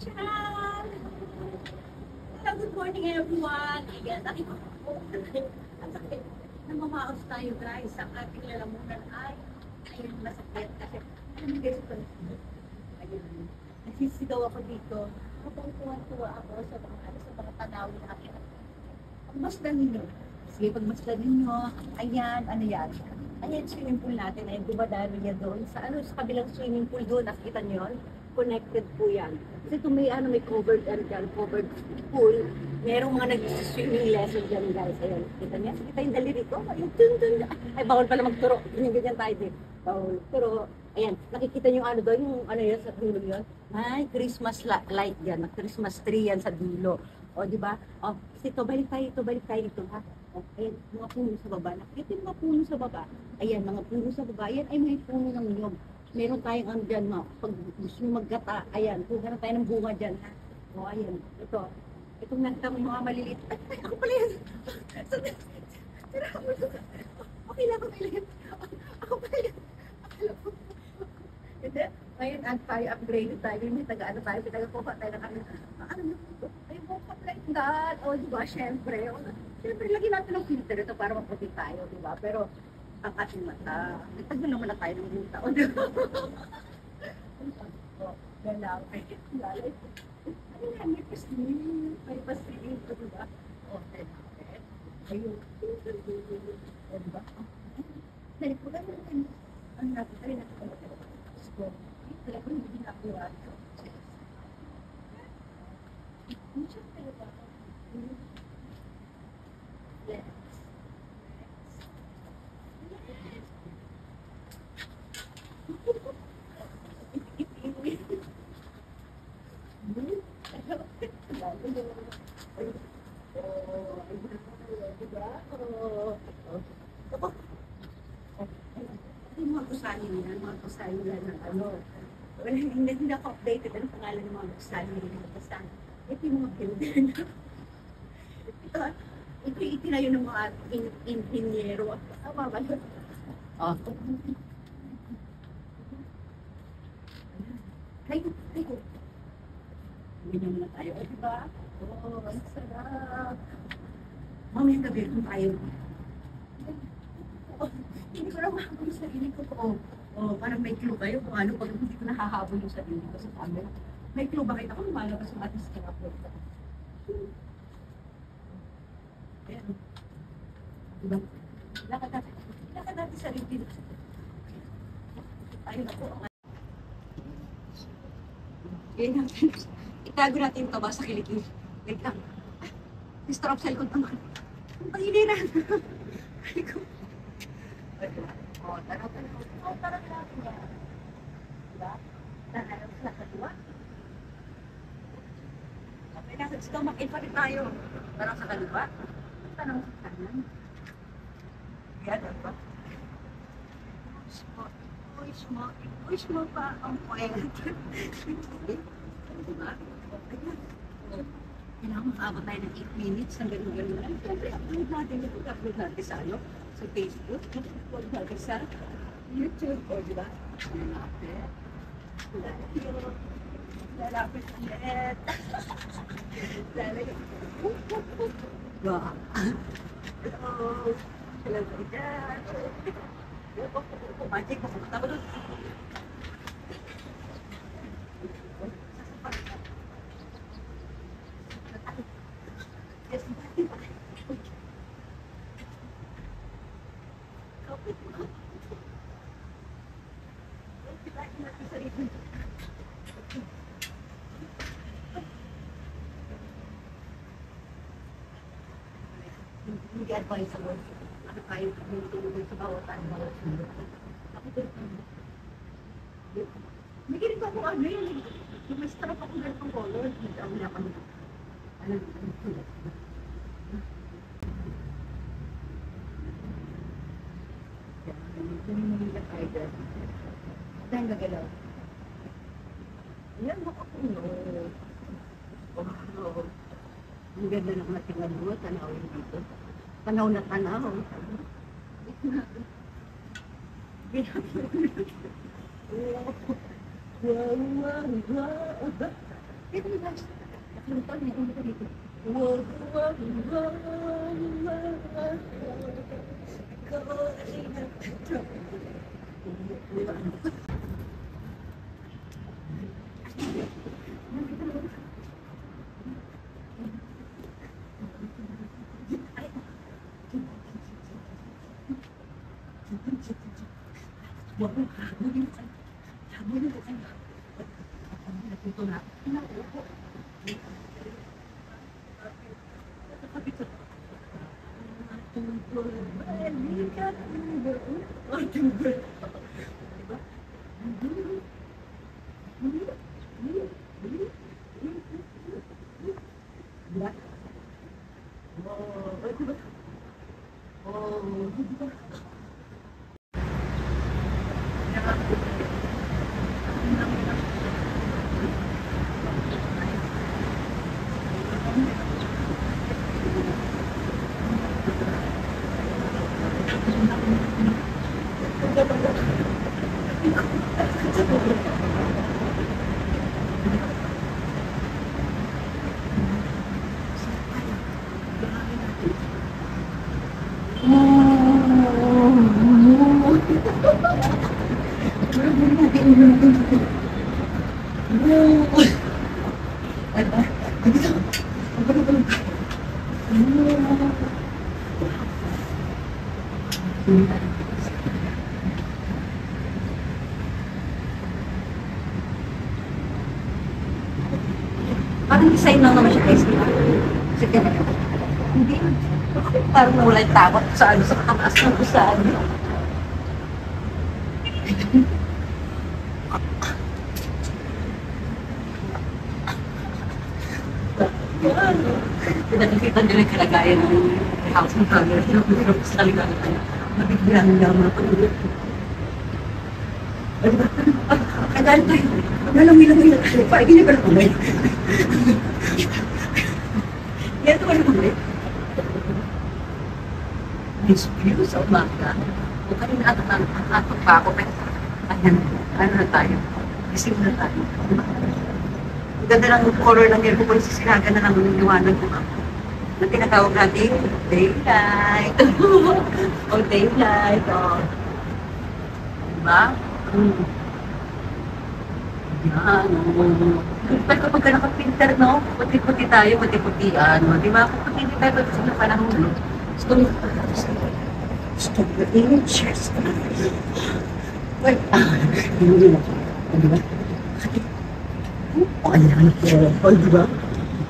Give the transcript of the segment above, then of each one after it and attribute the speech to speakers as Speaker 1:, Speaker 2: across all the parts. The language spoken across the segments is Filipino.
Speaker 1: Ciao! Hello, good morning everyone! Ayan, nakita ko. Ang sakit. Namamaos tayo guys. Ang ating lalamunan ay ayun, masakit. Kasi, alam niyo guys, ito. Ayun. Nagsisigaw ako dito. Habang tuwa-tuwa ako sa mga tanawin natin. Pagmasdan ninyo. Sige, pagmasdan ninyo. Ayan, ano yan? Ayan, swimming pool natin. Ayan, dumadalo niya doon. Sa kabilang swimming pool doon, nakikita niyo yun? Connected po yan. Kasi kung may covered and dyan, covered pool, merong mga nag-swimming lesson dyan guys. Ayan, kita niya. Kita yung daliri ko. Ayun, dun, dun. Ay, bawal pala magturo. Ganyan tayo din. Bawal. Pero, ayan, nakikita niyo ano doon, yung ano yun, sa dulo yun. Ay, Christmas light dyan. Christmas tree yan sa dulo. O, di ba? O, kasi balik tayo dito, ha? O, ayan, mga puno sa baba. Nakikita yung mga puno sa baba. Ayan, mga puno sa baba. Ayan, ay may puno ng nyog. Meron tayong ano dyan, pag gusto nyo maggata, ayan, kuha na tayo ng bunga dyan, ha? O, ayan, ito. Itong nagta mo mga maliliit. Ay, ako pala yan. Okay lang, okay lang. Ako pala yan. Akala ko. Hindi. Ngayon, tayo upgrade tayo. May taga-ano tayo. Taga-kuha tayo ng ano. Ano na? Ay, buka like that. O, diba? Siyempre. Siyempre, lagyan natin ng filter ito para maputi tayo, diba? Pero, ang ating mata. Nagtago naman na tayo ng buta. O, diba? Lalaki. Lalaki. Ano yan? May pasling. May pasling ito, diba? O, lalaki. Ayun. O, diba? Dali po lang natin. Ano natin? Dali natin ko natin. So, talaga hindi ginagawa ito. Hindi siya talaga. Let's. Mga kusanin yan ng ano. Hindi ako updated ang pangalan ng mga kusanin yan. Basta, ito yung mga builder na. Ito itinayo ng mga inhinyero. Tama ba yun? Oh. Tayo. Ganyan muna tayo. O, diba? Oo, ang sarap. Mamayang gabi kung tayo. Hindi ko lang mahabol yung sarili ko. Parang may clue kayo kung ano pag hindi ko nahahabol yung sarili ko sa camera. May clue ba kayo? Ako lumalabas yung ating scrapbook. Ayan. Diba? Lakad natin sarili. Ayun ako. Ganyan. Itago natin ito ba sa kilikili. Wait lang. Mr. Opsel ko naman. Ang pahiliran. Ay ko. Tara natin yan. Diba? Tara sa kadua. Okay, nasa stomach in pa rin tayo. Tara sa kadua. Tara sa kanan. Yan, diba? Push mo pa ang point. Diba? Kailangan makaabot tayo ng 8 minutes hanggang gano'n lang. Siyempre, upload natin ito. Upload natin sa ano? Sa Facebook. Upload natin sa YouTube. O, diba? Lalapit. Lalapit ulit. Lalapit. Wow. Hello. Hello kayo dyan. Magic. Mapunta ba doon? Yes, hindi advisable. Ano tayo tulungan sa bawat ano. Ako doon. May ganito ako ano yun. Yung may strap ako ganitong color. Hindi ako na kami. Ano Nangingilag tayo dyan. Dahil gagalaw. Ayan, makapuno. Oh, ang ganda ng ating ano, tanawin dito. Tanaw na tanaw. Wow, wow, wow. Dito mo guys. Nakalimutan niya. Hindi ko dito. Wag, wag, wag, wag. Ikaw ay nagtatrabaho. Huwag mo, habulin mo kayo. Habulin mo kayo. Natuto na. Naupo. Balikan mo. Diba? Diba? Oh, diba? Oh, diba? Parang design lang naman siya guys, di ba? Sige. Hindi. Parang wala yung takot sa ano, sa kataas ng kusaan. Yan. Pinakikita nila yung kalagayan ng house ng camera. Pinakikita ko sa kaligaran kaya. Nabigyan naman ako ulit. Kagalit tayo. Nalang-ilang-ilang. Parang ginagawa ko ba yun? Yan ito ka na ulit. Miss View sa umaga. O kanina atok pa ako. Ayan, ano na tayo? Gising na tayo. Ang ganda ng color ng hair ko kung sisiraga na lang ng liwanag ko ako. Na tinatawag natin, daylight. O daylight. O. Diba? Yan. Pero kapag ka nakapinter, no? Puti-puti tayo, puti-putian. Di ba? Kapag hindi tayo gusto na panahon, no? Gusto ko yung chest. Wait. Hindi na. Di ba? Oh, ayan. Oh, di ba?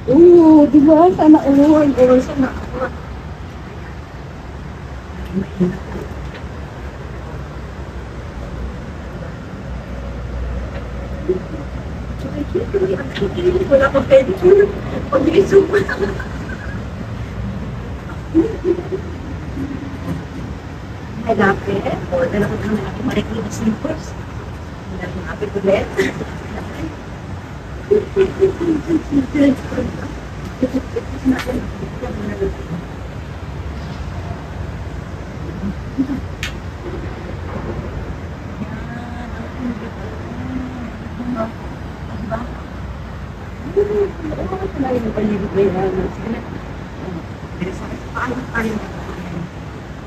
Speaker 1: Oo, di ba? Sana all. Oo, sana all. Wala pa pedicure. Pag-iisip mo na. May lapit. Order ako ng aking marikina slippers. May lapit ulit.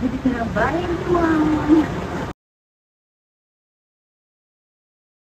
Speaker 1: Hindi ka na ba?